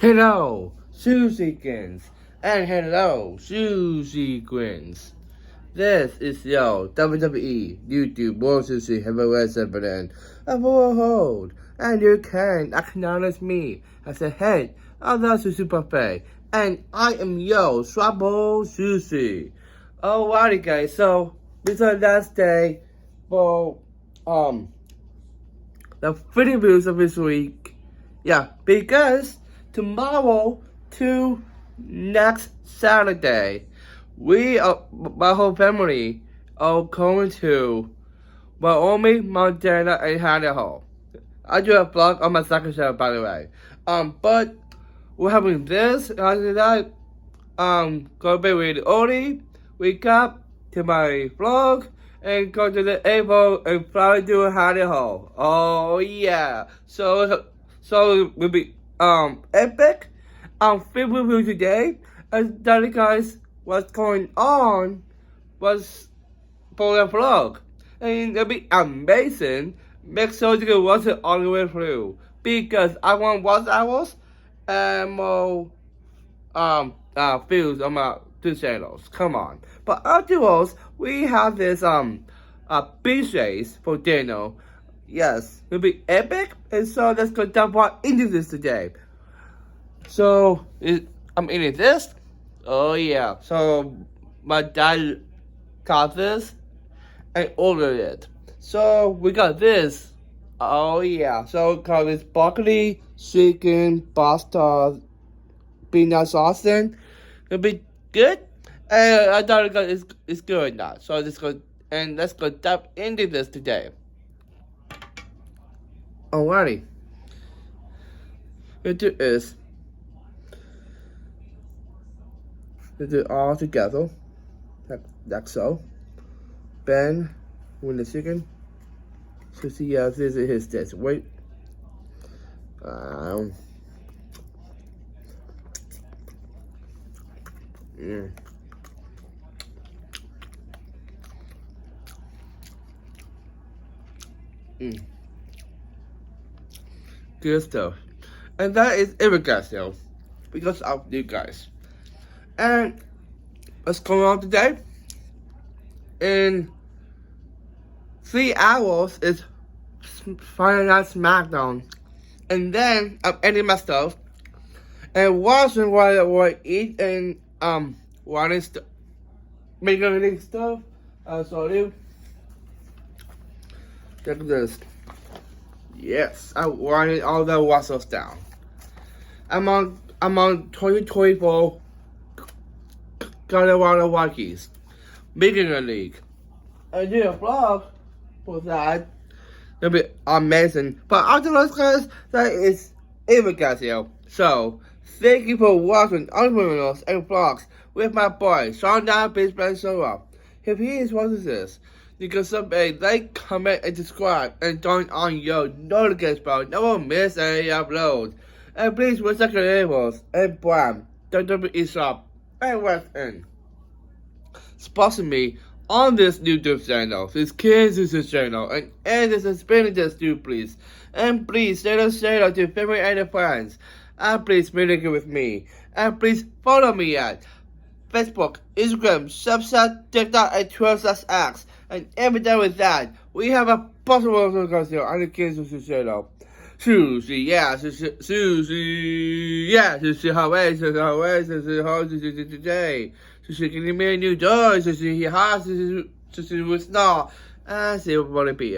Hello, Sushikins, and hello, Sushikins. This is your WWE YouTube World Sushi Heavyweight Champion of World, and you can acknowledge me as the head of the Sushi Buffet, and I am your Trouble Sushi. Alrighty, guys. So this is the last day for the fitting views of this week. Yeah, because tomorrow to next Saturday, we my whole family are going to Wyoming, Montana, and Idaho. I do a vlog on my second channel, by the way. But we're having this. After that, go to bed really early. Wake up to my vlog and go to the airport and fly to Idaho. Oh yeah! So we'll be epic. Film review today. And tell you guys what's going on was for the vlog. And it'll be amazing. Make sure you can watch it all the way through. Because I want watch hours and more views on my two channels. Come on. But afterwards, we have this beach race for dinner. Yes, it'll be epic. And so let's go jump right into this today. So I'm eating this. Oh yeah. So my dad got this and ordered it. So we got this. Oh yeah. So got this broccoli, chicken, pasta, peanut sauce in. It'll be good. And I thought it's good now. So let's go dive into this today. Alrighty. It is. Let's do it all together. Like so. Ben with the chicken. So see, yeah, this is his test. Wait. Good stuff. And that is it, guys, though. Because of you guys. And what's going on today? In 3 hours is Friday Night SmackDown. And then I'm editing my stuff and watching what I eat and making stuff. So I look at this. Yes, I wanted all the wassels down. I'm on 2024 Colorado Rockies making a league. I did a vlog for that. It'll be amazing. But after those guys, that is it, guys, here. So thank you for watching entrepreneurs and vlogs with my boy Sean Down Baseball Show Up. If he is watching this, you can subscribe, like, comment, and subscribe, and turn on your notification bell. Never miss any upload. And please check your labels and brand WWE Shop and Western. Sponsor me on this YouTube channel, this Kansas channel, and this experience too, please. And please share the channel to family and friends. And please communicate with me. And please follow me at Facebook, Instagram, Snapchat, TikTok, and Twitter/X. And every day with that, we have a possible here on the Kansas channel. Sushi, yeah, sushi, yeah, sushi, Hawaii, sushi today. Sushi, can you make new doors? Sushi, hot, sushi, with snow, and see what it be.